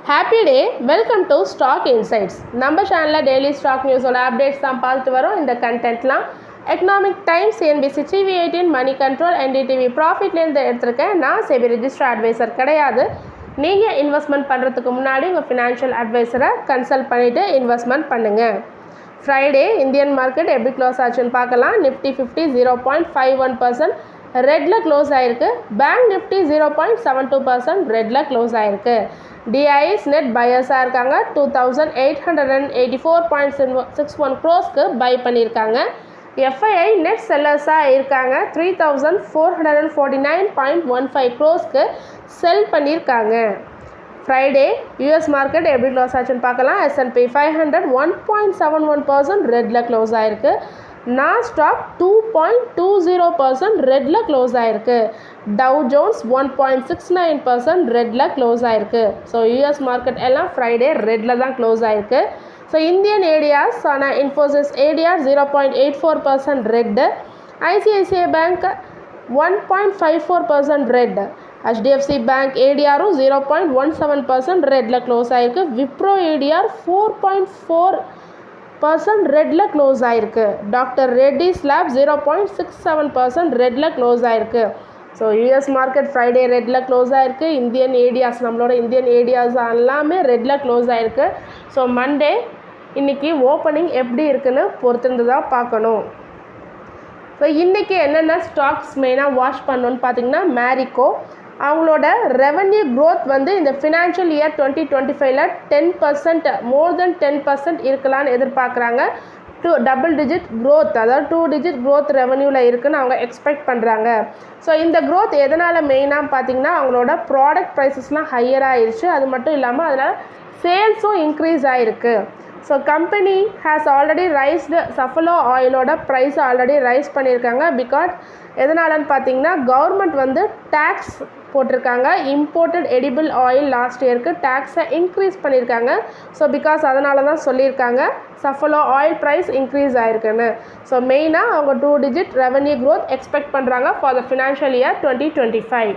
Happy day. Welcome to stock insights. நம்ம சேனலில் daily stock நியூஸோட updates தான் பார்த்துட்டு வரோம். இந்த கண்டென்ட்லாம் Economic Times, CNBC, TV18, Moneycontrol, NDTV ப்ராஃபிட்லேருந்து எடுத்திருக்கேன். நான் செபி ரிஜிஸ்டர் அட்வைசர் கிடையாது. நீங்கள் இன்வெஸ்ட்மெண்ட் பண்ணுறதுக்கு முன்னாடி உங்கள் ஃபினான்ஷியல் அட்வைசரை கன்சல்ட் பண்ணிவிட்டு இன்வெஸ்ட்மெண்ட் பண்ணுங்கள். ஃப்ரைடே இந்தியன் மார்க்கெட் எப்படி க்ளோஸ் ஆச்சுன்னு பார்க்கலாம். நிஃப்டி 50 0.51% ரெட்டில் க்ளோஸ் ஆகிருக்கு. பேங்க் நிஃப்டி 0.72% ரெட்டில் க்ளோஸ் ஆகிருக்கு. டிஐஸ் நெட் பையர்ஸாக இருக்காங்க. 2884.61 க்ரோஸ்க்கு பை பண்ணியிருக்காங்க. எஃப்ஐஐ நெட் செல்லர்ஸாக இருக்காங்க. 3449.15 க்ரோஸ்க்கு செல் பண்ணியிருக்காங்க. ஃப்ரைடே யூஎஸ் மார்க்கெட் எப்படி க்ளோஸ் ஆச்சுன்னு பார்க்கலாம். S&P 500 1.71% ரெட்டில் க்ளோஸ் ஆகிருக்கு. நாஸ்டாக் 2.20% ரெட்டில் க்ளோஸ் ஆகிருக்கு. டவ் ஜோன்ஸ் 1.69% ரெட்டில் க்ளோஸ் ஆகிருக்கு. ஸோ யூஎஸ் மார்க்கெட் எல்லாம் ஃப்ரைடே ரெட்டில் தான் க்ளோஸ் ஆகிருக்கு. ஸோ இந்தியன் ஏடியாஸ் ஆனால் Infosys ADR 0.84% red. ICICI bank 1.54% red. HDFC bank ஏடிஆரும் 0.17% ரெட்டில் க்ளோஸ் ஆகிருக்கு. விப்ரோ ஏடிஆர் 4.4% ரெட்டில் க்ளோஸ் ஆகிருக்கு. டாக்டர் ரெட்டிஸ் லேப் 0.67% ரெட்டில் க்ளோஸ் ஆகிருக்கு. ஸோ யூஎஸ் மார்க்கெட் ஃப்ரைடே ரெட்டில் க்ளோஸ் ஆகிருக்கு. இந்தியன் ஏடியாஸ், நம்மளோட இந்தியன் ஏடியாஸ் எல்லாமே ரெட்டில் க்ளோஸ் ஆகிருக்கு. ஸோ மண்டே இன்றைக்கி ஓப்பனிங் எப்படி இருக்குன்னு பொறுத்திருந்து தான் பார்க்கணும். ஸோ இன்றைக்கி என்னென்ன ஸ்டாக்ஸ் மெயினாக வாட்ச் பண்ணணுன்னு பார்த்தீங்கன்னா, மேரிகோ அவங்களோட ரெவன்யூ க்ரோத் வந்து இந்த ஃபினான்ஷியல் இயர் 2025 10% மோர் தென் 10% இருக்கலான்னு எதிர்பார்க்குறாங்க. டபுள் டிஜிட் க்ரோத், அதாவது 2 டிஜிட் க்ரோத் ரெவன்யூவில் இருக்குன்னு அவங்க எக்ஸ்பெக்ட் பண்ணுறாங்க. ஸோ இந்த க்ரோத் எதனால் மெயினாக பார்த்தீங்கன்னா, அவங்களோட ப்ராடக்ட் ப்ரைஸஸ்லாம் ஹையர் ஆகிருச்சு. அது மட்டும் இல்லாமல் அதனால் சேல்ஸும் இன்க்ரீஸ் ஆகிருக்கு. So company has already raised Saffola ஆயிலோட ப்ரைஸ் ஆல்ரெடி ரைஸ் பண்ணியிருக்காங்க. பிகாஸ் எதனாலன்னு பார்த்தீங்கன்னா, கவர்மெண்ட் வந்து டேக்ஸ் போட்டிருக்காங்க. இம்போர்ட்டட் எடிபிள் ஆயில் லாஸ்ட் இயருக்கு டேக்ஸை இன்க்ரீஸ் பண்ணியிருக்காங்க. ஸோ பிகாஸ் அதனால தான் சொல்லியிருக்காங்க சஃபலோ ஆயில் ப்ரைஸ் இன்க்ரீஸ் ஆகிருக்குன்னு. ஸோ மெயினாக அவங்க 2 டிஜிட் ரெவன்யூ க்ரோத் எக்ஸ்பெக்ட் பண்ணுறாங்க for the financial year 2025.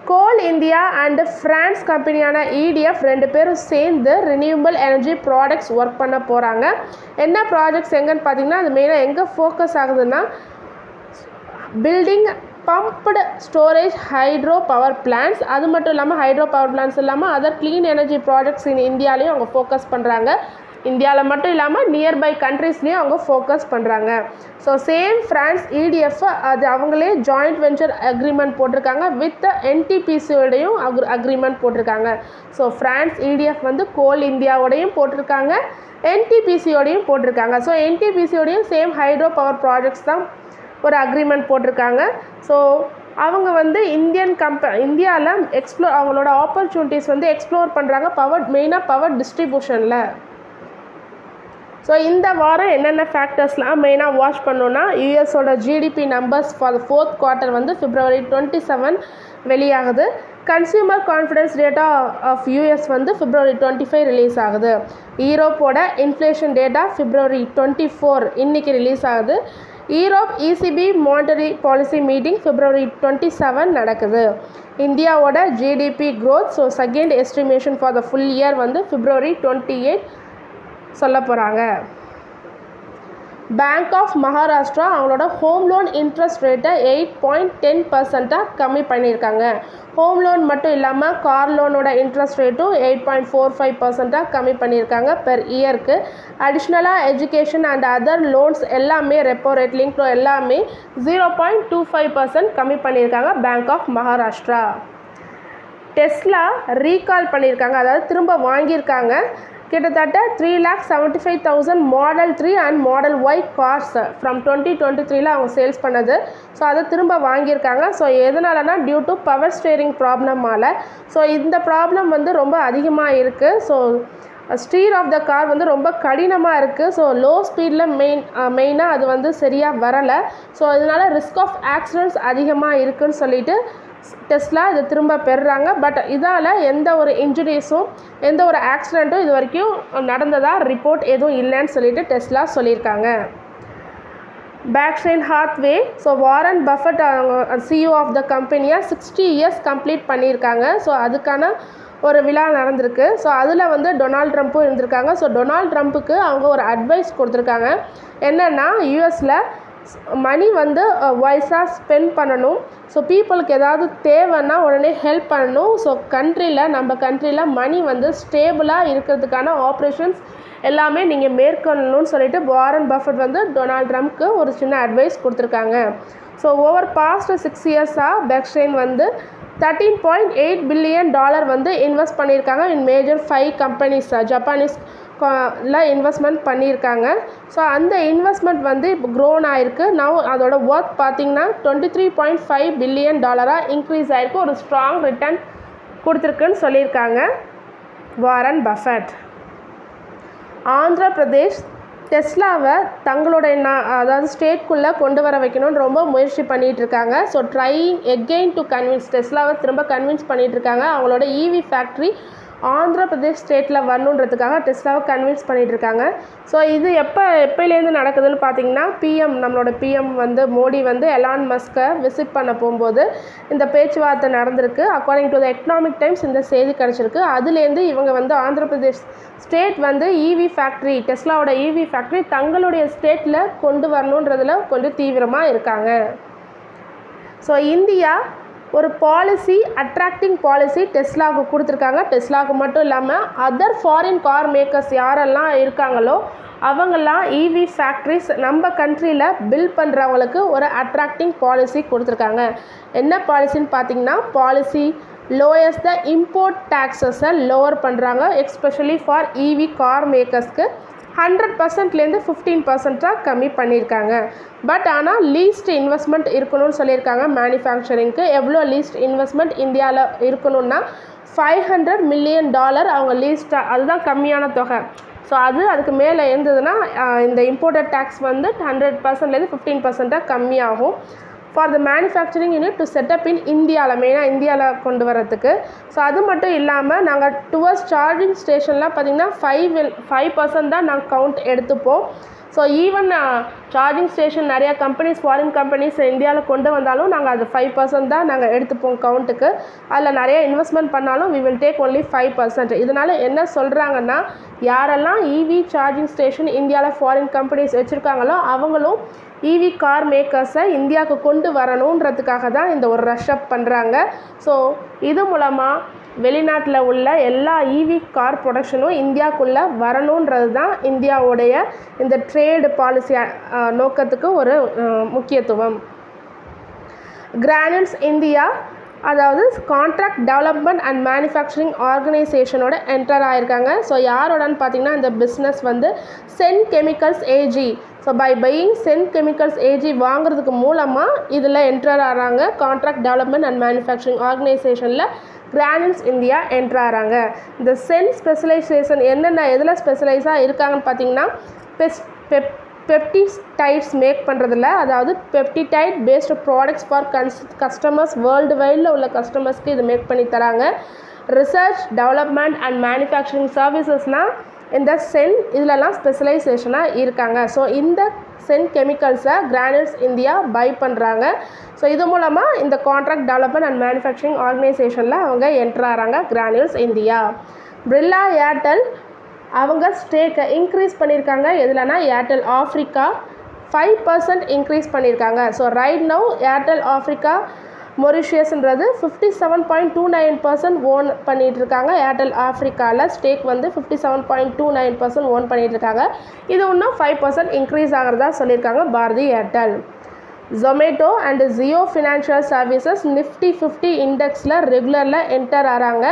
Coal India and France கம்பெனியான EDF ரெண்டு பேரும் சேர்ந்து ரினியூவபிள் எனர்ஜி ப்ராடக்ட்ஸ் ஒர்க் பண்ண போகிறாங்க. என்ன ப்ராஜெக்ட்ஸ் எங்கன்னு பார்த்தீங்கன்னா, அது மெயினாக எங்கே ஃபோக்கஸ் ஆகுதுன்னா, building pumped storage hydro power plans. அது மட்டும் இல்லாமல் ஹைட்ரோ பவர் பிளான்ஸ் இல்லாமல் அதர் க்ளீன் எனர்ஜி ப்ராஜெக்ட்ஸ் இந்தியாலையும் அவங்க ஃபோக்கஸ் பண்ணுறாங்க. இந்தியாவில் மட்டும் இல்லாமல் நியர்பை கண்ட்ரீஸ்லேயும் அவங்க ஃபோக்கஸ் பண்ணுறாங்க. ஸோ சேம் ஃப்ரான்ஸ் EDF அது அவங்களே ஜாயிண்ட் வெஞ்சர் அக்ரிமெண்ட் போட்டிருக்காங்க. வித் NTPCயோடையும் அக்ரிமெண்ட் போட்டிருக்காங்க. ஸோ ஃப்ரான்ஸ் EDF வந்து கோல் இந்தியாவோடையும் போட்டிருக்காங்க, NTPCயோடையும் போட்டிருக்காங்க. ஸோ NTPCயோடையும் சேம் ஹைட்ரோ பவர் ப்ராஜெக்ட்ஸ் தான் ஒரு அக்ரிமெண்ட் போட்டிருக்காங்க. ஸோ அவங்க வந்து இந்தியாவில் அவங்களோட ஆப்பர்ச்சுனிட்டிஸ் வந்து எக்ஸ்ப்ளோர் பண்ணுறாங்க மெயினாக பவர் டிஸ்ட்ரிபியூஷனில். ஸோ இந்த வாரம் என்னென்ன ஃபேக்டர்ஸ்லாம் மெயினாக வாட்ச் பண்ணோன்னா, யூஎஸோட GDP numbers for 4th quarter வந்து February 27 வெளியாகுது. Consumer confidence data of US வந்து February 25 ரிலீஸ் ஆகுது. ஈரோப்போட இன்ஃப்ளேஷன் டேட்டா February 24 இன்றைக்கி ரிலீஸ் ஆகுது. Europe ECB monetary policy meeting February 27 நடக்குது. இந்தியாவோட GDP growth, so second estimation for the full year வந்து February 28 சொல்ல போகிறாங்க. பேங்க் ஆஃப் மகாராஷ்டிரா அவங்களோட ஹோம் லோன் இன்ட்ரெஸ்ட் ரேட்டை 8.10% கம்மி பண்ணியிருக்காங்க. ஹோம் லோன் மட்டும் இல்லாமல் கார் லோனோட இன்ட்ரெஸ்ட் ரேட்டும் 8.45% கம்மி பண்ணியிருக்காங்க பெர் இயருக்கு. அடிஷ்னலாக எஜுகேஷன் அண்ட் அதர் லோன்ஸ் எல்லாமே ரெப்போ ரேட் லிங்க் எல்லாமே 0.25% கம்மி பண்ணியிருக்காங்க bank of Maharashtra. Tesla recall பண்ணியிருக்காங்க, அதாவது திரும்ப வாங்கியிருக்காங்க. கிட்டத்தட்ட 3,75,000 Model 3 and Model Y cars from 2023 அவங்க சேல்ஸ் பண்ணது. ஸோ அதை திரும்ப வாங்கியிருக்காங்க. ஸோ எதனாலனா டியூ டு பவர் ஸ்டேரிங் ப்ராப்ளமால். ஸோ இந்த ப்ராப்ளம் வந்து ரொம்ப அதிகமாக இருக்குது. So steer of the car வந்து ரொம்ப கடினமாக இருக்குது. ஸோ லோ ஸ்பீடில் மெயினாக அது வந்து சரியாக வரலை. ஸோ அதனால ரிஸ்க் ஆஃப் ஆக்சிடென்ட்ஸ் அதிகமாக இருக்குதுன்னு சொல்லிட்டு டெஸ்லா இதை திரும்ப பெறுறாங்க. பட் இதால் எந்த ஒரு இன்ஜுரிஸும் எந்த ஒரு ஆக்சிடெண்ட்டும் இது வரைக்கும் நடந்ததாக ரிப்போர்ட் எதுவும் இல்லைன்னு சொல்லிட்டு டெஸ்லா சொல்லியிருக்காங்க. Berkshire Hathaway, so Warren Buffett அவங்க CEO ஆஃப் த கம்பெனியாக 60 இயர்ஸ் கம்ப்ளீட் பண்ணியிருக்காங்க. ஸோ அதுக்கான ஒரு விழா நடந்திருக்கு. ஸோ அதில் வந்து டொனால்ட் ட்ரம்ப்பும் இருந்திருக்காங்க. ஸோ டொனால்ட் ட்ரம்ப்புக்கு அவங்க ஒரு அட்வைஸ் கொடுத்துருக்காங்க. என்னென்னா யூஎஸில் மணி வந்து வைஸாக ஸ்பெண்ட் பண்ணணும். ஸோ பீப்புளுக்கு ஏதாவது தேவைன்னா உடனே ஹெல்ப் பண்ணணும். ஸோ நம்ம கண்ட்ரியில் மணி வந்து ஸ்டேபிளாக இருக்கிறதுக்கான ஆப்ரேஷன்ஸ் எல்லாமே நீங்கள் மேற்கொள்ளணும்னு சொல்லிட்டு வாரன் பஃபட் வந்து டொனால்ட் ட்ரம்ப்க்கு ஒரு சின்ன அட்வைஸ் கொடுத்துருக்காங்க. ஸோ ஓவர் பாஸ்ட் 6 இயர்ஸாக பெர்க்ஷைர் வந்து $13.8 பில்லியன் வந்து இன்வெஸ்ட் பண்ணியிருக்காங்க இன் மேஜர் 5 கம்பெனிஸ் ஜப்பானீஸ் இன்வெஸ்ட்மெண்ட் பண்ணியிருக்காங்க. ஸோ அந்த இன்வெஸ்ட்மெண்ட் வந்து இப்போ க்ரோன் ஆகிருக்கு. அதோட ஒர்த் பார்த்திங்கன்னா $23.5 பில்லியன் இன்க்ரீஸ் ஆகிருக்கு. ஒரு ஸ்ட்ராங் ரிட்டர்ன் கொடுத்துருக்குன்னு சொல்லியிருக்காங்க வாரன் பஃபட். ஆந்திர பிரதேஷ் டெஸ்லாவை தங்களுடைய அதாவது ஸ்டேட்குள்ளே கொண்டு வர வைக்கணும்னு ரொம்ப முயற்சி பண்ணிகிட்ருக்காங்க. So trying again to convince டெஸ்லாவை திரும்ப கன்வின்ஸ் பண்ணிகிட்ருக்காங்க. அவங்களோட ஈவி ஃபேக்ட்ரி ஆந்திர பிரதேஷ் ஸ்டேட்டில் வரணுன்றதுக்காக டெஸ்லாவை கன்வின்ஸ் பண்ணிகிட்ருக்காங்க. ஸோ இது எப்போலேருந்து நடக்குதுன்னு பார்த்தீங்கன்னா நம்மளோட பிஎம் வந்து மோடி வந்து எலான் மஸ்கை விசிட் பண்ண போகும்போது இந்த பேச்சுவார்த்தை நடந்திருக்கு. According to the economic times இந்த செய்தி கிடச்சிருக்கு. அதுலேருந்து இவங்க வந்து ஆந்திர பிரதேஷ் ஸ்டேட் வந்து ஈவி ஃபேக்ட்ரி டெஸ்லாவோட ஈவி ஃபேக்ட்ரி தங்களுடைய ஸ்டேட்டில் கொண்டு வரணுன்றதில் கொஞ்சம் தீவிரமாக இருக்காங்க. ஸோ இந்தியா ஒரு பாலிசி அட்ராக்டிங் பாலிசி டெஸ்லாவுக்கு கொடுத்துருக்காங்க. டெஸ்லாவுக்கு மட்டும் இல்லாமல் அதர் ஃபாரின் கார் மேக்கர்ஸ் யாரெல்லாம் இருக்காங்களோ அவங்கெல்லாம் ஈவி ஃபேக்ட்ரிஸ் நம்ம கண்ட்ரியில் பில்ட் பண்ணுறவங்களுக்கு ஒரு அட்ராக்டிங் பாலிசி கொடுத்துருக்காங்க. என்ன பாலிசின்னு பார்த்தீங்கன்னா பாலிசி லோயர்ஸ் த இம்போர்ட் டேக்ஸஸை லோவர் பண்ணுறாங்க. எஸ்பெஷலி ஃபார் ஈவி கார் மேக்கர்ஸ்க்கு 100%லேருந்து 15% கம்மி பண்ணியிருக்காங்க. பட் ஆனால் லீஸ்ட் இன்வெஸ்ட்மெண்ட் இருக்கணும்னு சொல்லியிருக்காங்க. மேனுஃபேக்சரிங்க்கு எவ்வளோ லீஸ்ட் இன்வெஸ்ட்மெண்ட் இந்தியாவில் இருக்கணும்னா $500 மில்லியன் அவங்க லீஸ்ட்டாக, அதுதான் கம்மியான தொகை. ஸோ அதுக்கு மேலே இருந்ததுன்னா இந்த இம்போர்ட்டட் டேக்ஸ் வந்து 100%லேருந்து 15% கம்மியாகும். For the manufacturing unit to set up in இந்தியாவில், மெயினாக இந்தியாவில் கொண்டு வரதுக்கு. ஸோ அது மட்டும் இல்லாமல் நாங்கள் டுவர்ஸ் சார்ஜிங் ஸ்டேஷன்லாம் பார்த்திங்கன்னா 5% தான் நாங்கள் கவுண்ட் எடுத்துப்போம். ஸோ ஈவன் சார்ஜிங் ஸ்டேஷன் நிறையா கம்பெனிஸ் ஃபாரின் கம்பெனிஸ் இந்தியாவில் கொண்டு வந்தாலும் நாங்கள் அது 5% தான் நாங்கள் எடுத்துப்போம் கவுண்ட்டுக்கு. அதில் நிறைய இன்வெஸ்ட்மெண்ட் பண்ணாலும் we will take only 5%. இதனால் என்ன சொல்கிறாங்கன்னா யாரெல்லாம் ஈவி சார்ஜிங் ஸ்டேஷன் இந்தியாவில் ஃபாரின் கம்பெனிஸ் வச்சுருக்காங்களோ அவங்களும் ஈவி கார் மேக்கர்ஸை இந்தியாவுக்கு கொண்டு வரணுன்றதுக்காக தான் இந்த ஒரு ரஷ் அப் பண்ணுறாங்க. ஸோ இது மூலமாக வெளிநாட்டில் உள்ள எல்லா ஈவி கார் ப்ரொடக்ஷனும் இந்தியாவுக்குள்ளே வரணுன்றது தான் இந்தியாவுடைய இந்த ட்ரேடு பாலிசி நோக்கத்துக்கு ஒரு முக்கியத்துவம். கிரானியூல்ஸ் இந்தியா அதாவது கான்ட்ராக்ட் டெவலப்மெண்ட் அண்ட் மேனுஃபேக்சரிங் ஆர்கனைசேஷனோட என்டர் ஆகிருக்காங்க. ஸோ யாரோடன்னு பார்த்தீங்கன்னா இந்த பிஸ்னஸ் வந்து Senn Chemicals AG. So by buying Senn Chemicals AG வாங்குறதுக்கு மூலமாக இதில் என்டர் ஆகிறாங்க. கான்ட்ராக்ட் டெவலப்மெண்ட் அண்ட் மேனுஃபேக்சரிங் ஆர்கனைசேஷனில் கிரானியூல்ஸ் இந்தியா என்டர் ஆகிறாங்க. இந்த சென் ஸ்பெஷலைசேஷன் எதில் ஸ்பெஷலைஸாக இருக்காங்கன்னு பார்த்தீங்கன்னா பெப்டிடைட்ஸ் மேக் பண்ணுறதில்ல, அதாவது peptide based products for customers world வைடில் உள்ள கஸ்டமர்ஸ்க்கு இது மேக் பண்ணி தராங்க. ரிசர்ச் டெவலப்மெண்ட் அண்ட் மேனுஃபேக்சரிங் சர்வீசஸ்னால் இந்த சென் இதிலலாம் ஸ்பெஷலைசேஷனாக இருக்காங்க. ஸோ இந்த சென் கெமிக்கல்ஸை கிரானியூல்ஸ் இந்தியா பை பண்ணுறாங்க. ஸோ இது மூலமாக இந்த கான்ட்ராக்ட் டெவலப்மெண்ட் அண்ட் மேனுஃபேக்சரிங் ஆர்கனைசேஷனில் அவங்க என்டர் ஆகிறாங்க கிரானியூல்ஸ் இந்தியா. பிர்லா ஏர்டெல் அவங்க ஸ்டேக்கை இன்க்ரீஸ் பண்ணியிருக்காங்க. எதுலனா ஏர்டெல் ஆஃப்ரிக்கா 5% இன்க்ரீஸ் பண்ணியிருக்காங்க. So right now Airtel Africa மொரிஷியஸ்ன்றது 57.29% ஓன் பண்ணிகிட்ருக்காங்க. ஏர்டெல் ஆஃப்ரிக்காவில் ஸ்டேக் வந்து 57.29% ஓன் பண்ணிகிட்ருக்காங்க. இது இன்னும் 5% இன்க்ரீஸ் ஆகிறதா சொல்லியிருக்காங்க Bharti Airtel. Zomato and Jio financial services Nifty 50 இண்டெக்ஸில் ரெகுலரில் என்டர் ஆகிறாங்க.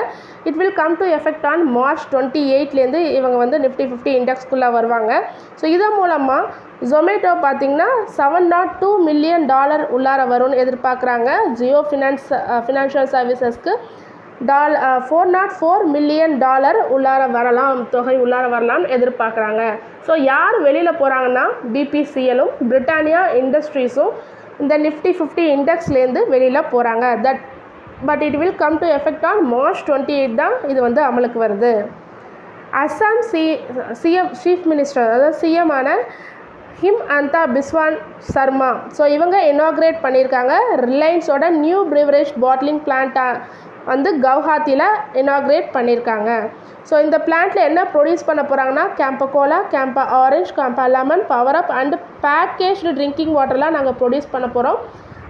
It will come to effect on March 28லேருந்து இவங்க வந்து நிஃப்டி 50 இண்டெக்ஸ்குள்ளே வருவாங்க. ஸோ இதன் மூலமாக ஜொமேட்டோ பார்த்திங்கன்னா $702 மில்லியன் உள்ளார வரும்னு எதிர்பார்க்குறாங்க. ஜியோ ஃபினான்ஷியல் சர்வீசஸ்க்கு $404 மில்லியன் தொகை உள்ளார வரலாம்னு எதிர்பார்க்குறாங்க. ஸோ யார் வெளியில் போகிறாங்கன்னா பிபிசிஎலும் பிரிட்டானியா இண்டஸ்ட்ரீஸும் இந்த நிஃப்டி 50 இண்டெக்ஸ்லேருந்து வெளியில் போகிறாங்க. But it will come to effect on March 28 தான் இது வந்து அமலுக்கு வருது. அஸ்ஸாம் சிஎம் சீஃப் மினிஸ்டர் அதாவது சிஎம்மான ஹிமந்தா பிஸ்வா சர்மா. ஸோ இவங்க இனாக்ரேட் பண்ணியிருக்காங்க ரிலையன்ஸோட நியூ பிரிவரேஜ் பாட்லிங் வந்து கவுஹாத்தியில் இனாக்ரேட் பண்ணியிருக்காங்க. ஸோ இந்த பிளான்ட்டில் என்ன ப்ரொடியூஸ் பண்ண போகிறாங்கன்னா Campa cola, Campa orange, Campa lemon, power up and packaged drinking வாட்டர்லாம் நாங்கள் ப்ரொடியூஸ் பண்ண போகிறோம்.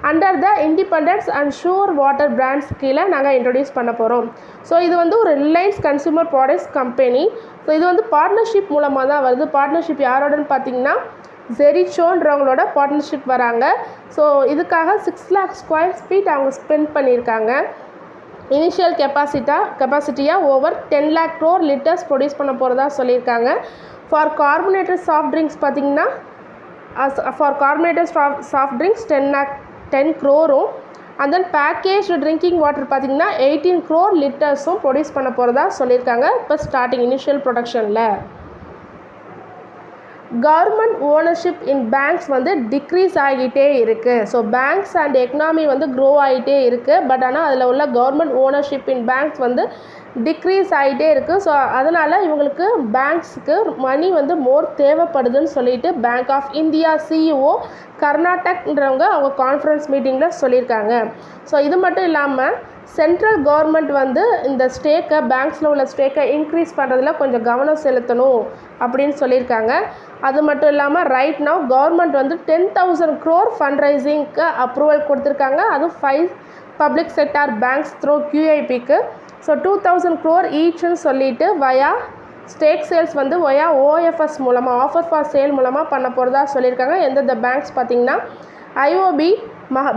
Under the Independence and Sure water brands கீழே நாங்கள் இன்ட்ரடியூஸ் பண்ண போகிறோம். ஸோ இது வந்து ஒரு Reliance consumer products company. So இது வந்து பார்ட்னர்ஷிப் மூலமாக தான் வருது. பார்ட்னர்ஷிப் யாரோடன்னு பார்த்தீங்கன்னா ஜெரிச்சோன்றவங்களோட பார்ட்னர்ஷிப் வராங்க. ஸோ இதுக்காக 6 lakh ஸ்கொயர் ஃபீட் அவங்க ஸ்பெண்ட் பண்ணியிருக்காங்க. இனிஷியல் கெப்பாசிட்டியாக over 10 lakh crore litres produce பண்ண போகிறதா சொல்லியிருக்காங்க. ஃபார் கார்பனேட்டட் சாஃப்ட் ட்ரிங்க்ஸ் பார்த்திங்கன்னா for carbonated soft drinks 10 crore and then package drinking water பார்த்திங்கன்னா 18 crore லிட்டர்ஸும் ப்ரொடியூஸ் பண்ண போகிறதா சொல்லியிருக்காங்க. இப்போ ஸ்டார்டிங் இனிஷியல் ப்ரொடக்ஷனில் கவர்மெண்ட் ஓனர்ஷிப் இன் பேங்க்ஸ் வந்து டிக்ரீஸ் ஆகிட்டே இருக்குது. ஸோ பேங்க்ஸ் அண்ட் எக்கனாமி வந்து க்ரோ ஆகிட்டே இருக்குது. பட் ஆனால் அதில் உள்ள கவர்மெண்ட் ஓனர்ஷிப் இன் பேங்க்ஸ் வந்து டிக்ரீஸ் ஆகிட்டே இருக்குது. ஸோ அதனால் இவங்களுக்கு பேங்க்ஸுக்கு மணி வந்து மோர் தேவைப்படுதுன்னு சொல்லிட்டு பேங்க் ஆஃப் இந்தியா சிஇஓ கர்நாடக்ன்றவங்க அவங்க கான்ஃபரன்ஸ் மீட்டிங்கில் சொல்லியிருக்காங்க. ஸோ இது மட்டும் இல்லாமல் சென்ட்ரல் கவர்மெண்ட் வந்து இந்த ஸ்டேக்கை பேங்க்ஸில் உள்ள ஸ்டேக்கை இன்க்ரீஸ் பண்ணுறதுல கொஞ்சம் கவனம் செலுத்தணும் அப்படின்னு சொல்லியிருக்காங்க. அது மட்டும் இல்லாமல் ரைட் நவ் கவர்மெண்ட் வந்து 10,000 crore ஃபண்ட் ரைசிங்க்கு அப்ரூவல் கொடுத்துருக்காங்க. அதுவும் 5 பப்ளிக் செக்டார் பேங்க்ஸ் த்ரூ QIPக்கு. ஸோ 2,000 crore ஈச்னு சொல்லிட்டு வயா ஸ்டேக் சேல்ஸ் வந்து வயா OFS மூலமாக ஆஃபர் ஃபார் சேல் மூலமாக பண்ண போகிறதா சொல்லியிருக்காங்க. எந்தெந்த பேங்க்ஸ் பார்த்திங்கன்னா IOB,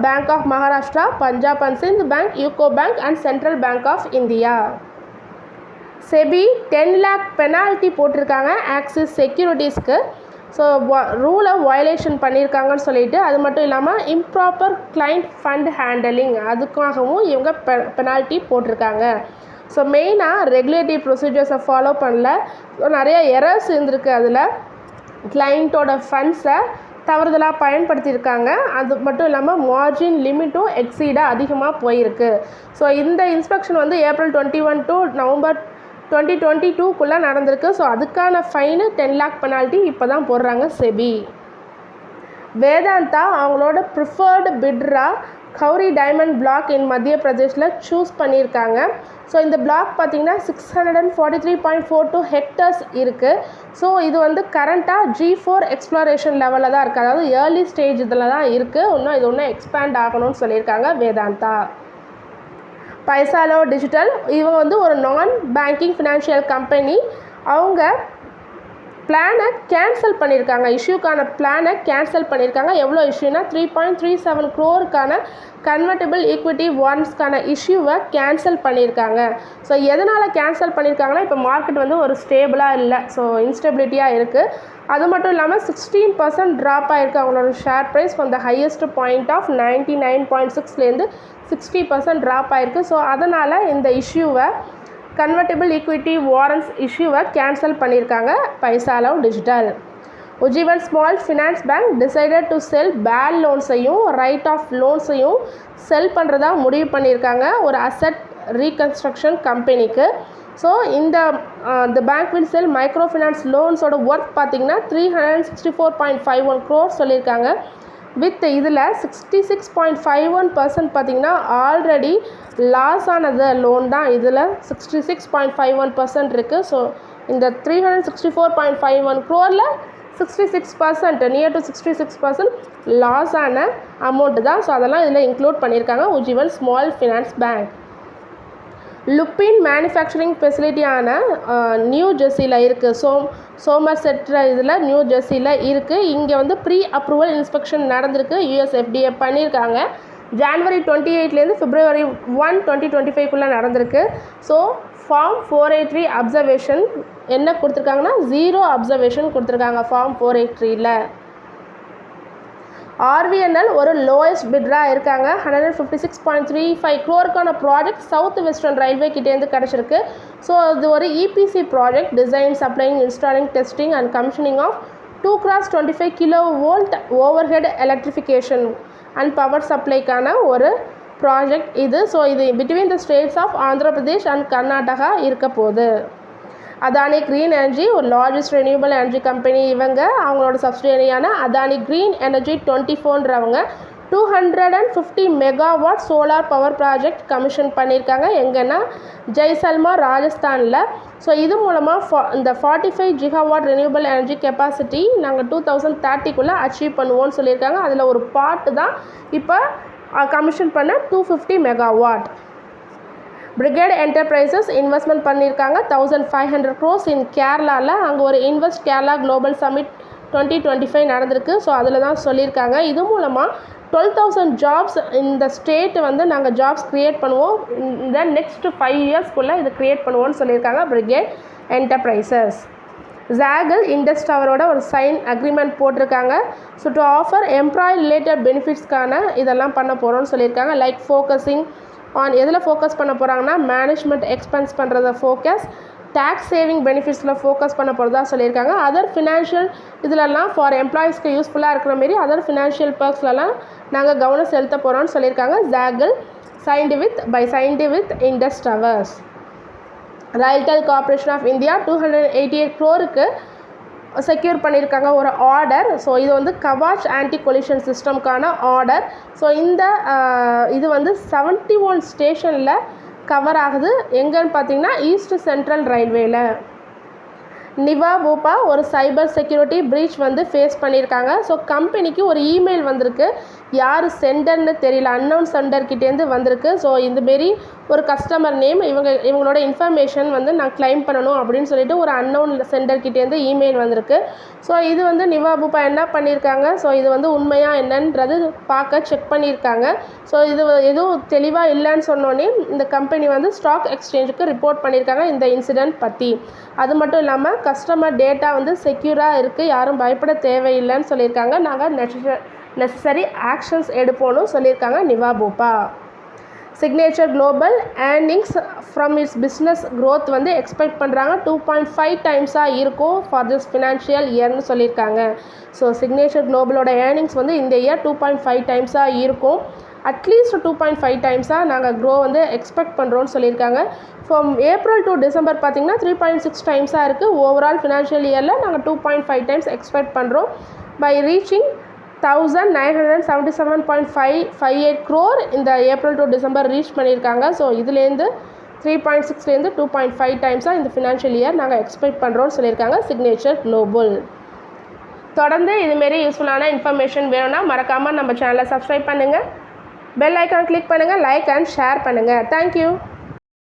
Bank of Maharashtra, Punjab and Sind Bank, UCO Bank and Central Bank of India. SEBI 10 lakh penalty போட்டிருக்காங்க ஆக்சிஸ் செக்யூரிட்டிஸ்க்கு. ஸோ ரூலை வயலேஷன் பண்ணியிருக்காங்கன்னு சொல்லிட்டு, அது மட்டும் இல்லாமல் இம்ப்ராப்பர் கிளைண்ட் ஃபண்ட் ஹேண்டலிங் அதுக்காகவும் இவங்க பெனால்ட்டி போட்டிருக்காங்க. ஸோ மெயினாக ரெகுலேட்டரி ப்ரொசீஜர்ஸை ஃபாலோ பண்ணல. ஸோ நிறைய எரர்ஸ் இருந்திருக்கு. அதில் கிளைண்ட்டோட ஃபண்ட்ஸை தவறுதலாக பயன்படுத்தியிருக்காங்க. அது மட்டும் இல்லாமல் மார்ஜின் லிமிட்டும் எக்ஸீடாக அதிகமாக போயிருக்கு. ஸோ இந்த இன்ஸ்பெக்ஷன் வந்து April 21 to November 2022க்குள்ளே நடந்திருக்கு. ஸோ அதுக்கான ஃபைனு 10 lakh பெனால்ட்டி இப்போ தான் போடுறாங்க செபி. வேதாந்தா அவங்களோட ப்ரிஃபர்டு பிட்ரா கௌரி டைமண்ட் பிளாக் இன் மத்திய பிரதேஷில் சூஸ் பண்ணியிருக்காங்க. ஸோ இந்த பிளாக் பார்த்திங்கன்னா 643.42 hectares இருக்குது. ஸோ இது வந்து கரண்ட்டாக G4 எக்ஸ்ப்ளோரேஷன் லெவலில் தான் இருக்குது. அதாவது ஏர்லி ஸ்டேஜ் இதில் தான் இருக்குது. இது இன்னும் எக்ஸ்பேண்ட் ஆகணும்னு சொல்லியிருக்காங்க வேதாந்தா. பைசாலோ டிஜிட்டல் இவங்க வந்து ஒரு நான் பேங்கிங் ஃபினான்ஷியல் கம்பெனி. அவங்க பிளானை கேன்சல் பண்ணியிருக்காங்க. இஷ்யூக்கான பிளானை கேன்சல் பண்ணியிருக்காங்க. எவ்வளோ இஷ்யூனா 3.37 crore கன்வெர்ட்டபிள் ஈக்விட்டி வாரண்ட்ஸ்க்கான இஷ்யூவை கேன்சல் பண்ணியிருக்காங்க. ஸோ எதனால் கேன்சல் பண்ணியிருக்காங்கன்னா இப்போ மார்க்கெட் வந்து ஒரு ஸ்டேபிளாக இல்லை. ஸோ இன்ஸ்டெபிலிட்டியாக இருக்குது. அது மட்டும் இல்லாமல் 16% ட்ராப் ஆகிருக்கு அவங்களோட share price from the highest point of 99.6லேருந்து 60% ட்ராப் ஆகிருக்கு. ஸோ அதனால் இந்த இஷ்யூவை கன்வெர்ட்டபிள் ஈக்விட்டி வாரண்ட்ஸ் இஷ்யூவை கேன்சல் பண்ணியிருக்காங்க Paisalo digital. Ujjivan small finance bank decided to sell bad லோன்ஸையும் ரைட் ஆஃப் லோன்ஸையும் செல் பண்ணுறதா முடிவு பண்ணியிருக்காங்க ஒரு அசட் ரீகன்ஸ்ட்ரக்ஷன் கம்பெனிக்கு. ஸோ இந்த bank will sell micro finance லோன்ஸோட ஒர்த் பார்த்திங்கன்னா 364.51 crore சொல்லியிருக்காங்க. வித் இதில் 66.51% பார்த்திங்கன்னா ஆல்ரெடி லாஸ் ஆனது லோன் தான். இதில் 66.51% இருக்குது. ஸோ இந்த 364.51 crore 66% நியர் டு 66% லாஸ் ஆன அமௌண்ட்டு தான். ஸோ அதெல்லாம் இதில் இன்க்ளூட் பண்ணியிருக்காங்க Ujjivan small finance bank. Lupin manufacturing ஃபெசிலிட்டியான நியூ ஜெர்சியில் இருக்குது. சோமர்செட் இதில் நியூ ஜெர்சியில் இருக்குது. இங்கே வந்து ப்ரீ அப்ரூவல் இன்ஸ்பெக்ஷன் நடந்திருக்கு. FDA பண்ணியிருக்காங்க. January 28லேருந்து February 1, 2025க்குள்ளே நடந்திருக்கு. ஸோ ஃபார்ம் 483 அப்சர்வேஷன் என்ன கொடுத்துருக்காங்கன்னா 0 அப்சர்வேஷன் கொடுத்துருக்காங்க ஃபார்ம் 483ல். RVNL ஒரு லோயஸ்ட் பிட்ராக இருக்காங்க. 156.35 crore project South Western Railway கிட்டேருந்து கிடச்சிருக்கு. ஸோ இது ஒரு EPC project design supplying installing testing and commissioning of 2x25 kV overhead electrification and power சப்ளைக்கான ஒரு ப்ராஜெக்ட் இது. ஸோ இது between the states of Andhra Pradesh and Karnataka இருக்க போகுது. அதானி க்ரீன் எனர்ஜி ஒரு லார்ஜஸ்ட் ரெனியூபிள் எனர்ஜி கம்பெனி. அவங்களோட சப்சிடரியான அதானி க்ரீன் எனர்ஜி 24ன்றவங்க 250 megawatt solar power project commission பண்ணியிருக்காங்க. எங்கன்னா ஜெய்சல்மார் ராஜஸ்தானில். ஸோ இது மூலமாக இந்த 45 ஜிகாவாட் ரெனியூபிள் எனர்ஜி கெப்பாசிட்டி நாங்கள் 2030 அச்சீவ் பண்ணுவோம்னு சொல்லியிருக்காங்க. அதில் ஒரு பார்ட்டு தான் இப்போ கமிஷன் பண்ண 250 மெகாவாட். பிரிகேட் என்டர்பிரைசஸ் இன்வெஸ்ட்மெண்ட் பண்ணியிருக்காங்க 1500 crores இன் கேரளாவில். அங்கே ஒரு இன்வெஸ்ட் கேரளா குளோபல் சமிட் 2025 நடந்திருக்கு. ஸோ அதில் தான் சொல்லியிருக்காங்க. இது மூலமாக 12,000 ஜாப்ஸ் இந்த ஸ்டேட் வந்து நாங்கள் ஜாப்ஸ் க்ரியேட் பண்ணுவோம், இந்த நெக்ஸ்ட் 5 இயர்ஸ்க்குள்ளே இது க்ரியேட் பண்ணுவோம்னு சொல்லியிருக்காங்க பிரிகேட் என்டர்பிரைசஸ். ஜாகல் இண்டஸ் டவரோட ஒரு சைன் அக்ரிமெண்ட் போட்டிருக்காங்க. So to offer employee related பெனிஃபிட்ஸ்க்கான இதெல்லாம் பண்ண போகிறோம்னு சொல்லியிருக்காங்க. லைக் ஃபோக்கஸிங் ஆன் எதில் ஃபோக்கஸ் பண்ண போகிறாங்கன்னா மேனேஜ்மெண்ட் எக்ஸ்பென்ஸ் பண்ணுறத ஃபோக்கஸ், டேக்ஸ் சேவிங் பெனிஃபிட்ஸில் ஃபோக்கஸ் பண்ண போகிறதா சொல்லியிருக்காங்க. அதர் ஃபினான்ஷியல் இதிலெல்லாம் ஃபார் எம்ப்ளாயீஸ்க்கு யூஸ்ஃபுல்லாக இருக்கிற மாரி அதர் ஃபினான்ஷியல் பர்க்ஸ்லலாம் நாங்கள் கவனம் செலுத்த போகிறோம்னு சொல்லியிருக்காங்க. Zaggle signed with Indus Towers. RailTel Corporation of India 288 crore secure பண்ணியிருக்காங்க ஒரு ஆர்டர். ஸோ இது வந்து கவாச் ஆன்டி கொலிஷன் சிஸ்டம்க்கான ஆர்டர். ஸோ இந்த இது வந்து 71 ஸ்டேஷனில் கவர் ஆகுது. எங்கன்னு பார்த்தீங்கன்னா ஈஸ்ட் சென்ட்ரல் ரயில்வேல. நிவா பூப்பா ஒரு சைபர் செக்யூரிட்டி ப்ரீச் வந்து ஃபேஸ் பண்ணியிருக்காங்க. ஸோ கம்பெனிக்கு ஒரு இமெயில் வந்திருக்கு, யார் சென்டர்னு தெரியல, அன்னவுன் சென்டர்கிட்டேருந்து வந்திருக்கு. ஸோ இந்தமாரி ஒரு கஸ்டமர் நேம் இவங்களோட இன்ஃபர்மேஷன் வந்து நான் கிளைம் பண்ணணும் அப்படின்னு சொல்லிட்டு ஒரு அன்னவுன் சென்டர்கிட்டேருந்து இமெயில் வந்திருக்கு. ஸோ இது வந்து நிவா பூப்பா என்ன பண்ணியிருக்காங்க, ஸோ இது வந்து உண்மையாக என்னன்றது பார்க்க செக் பண்ணியிருக்காங்க. ஸோ இது எதுவும் தெளிவாக இல்லைன்னு சொன்னோன்னே இந்த கம்பெனி வந்து ஸ்டாக் எக்ஸ்சேஞ்சுக்கு ரிப்போர்ட் பண்ணியிருக்காங்க இந்த இன்சிடெண்ட் பற்றி. அது மட்டும் இல்லாமல் கஸ்டமர் டேட்டா வந்து செக்யூராக இருக்குது, யாரும் பயப்பட தேவையில்லைன்னு சொல்லியிருக்காங்க. நாங்கள் நெசசரி ஆக்ஷன்ஸ் எடுப்போன்னு சொல்லியிருக்காங்க Niva Bupa. Signature global earnings from its business growth வந்து எக்ஸ்பெக்ட் பண்ணுறாங்க 2.5 டைம்ஸாக இருக்கும் ஃபார் திஸ் ஃபினான்ஷியல் இயர்னு சொல்லியிருக்காங்க. ஸோ சிக்னேச்சர் குளோபலோட ஏர்னிங்ஸ் வந்து இந்த இயர் 2.5 டைம்ஸாக இருக்கும். அட்லீஸ்ட் 2.5 டைம்ஸாக நாங்கள் க்ரோ வந்து எக்ஸ்பெக்ட் பண்ணுறோன்னு சொல்லியிருக்காங்க. ஃப்ரம் ஏப்ரல் டு டிசம்பர் பார்த்திங்கன்னா 3.6 டைம்ஸாக இருக்குது. ஓவரால் ஃபினான்ஷியல் இயரில் நாங்கள் 2.5 டைம்ஸ் எக்ஸ்பெக்ட் பண்ணுறோம். பை ரீச்சிங் 1977.58 crore இந்த ஏப்ரல் டு டிசம்பர் ரீச் பண்ணியிருக்காங்க. ஸோ இதுலேருந்து 3.6லேருந்து 2.5 டைம்ஸாக இந்த ஃபினான்ஷியல் இயர் நாங்கள் எக்ஸ்பெக்ட் பண்ணுறோன்னு சொல்லியிருக்காங்க சிக்னேச்சர் குளோபல். தொடர்ந்து இதுமாரி யூஸ்ஃபுல்லான இன்ஃபர்மேஷன் வேணும்னா மறக்காமல் நம்ம சேனலை சப்ஸ்கிரைப் பண்ணுங்கள், பெல் ஐக்கான் கிளிக் பண்ணுங்கள், லைக் அண்ட் ஷேர் பண்ணுங்கள். தேங்க்யூ.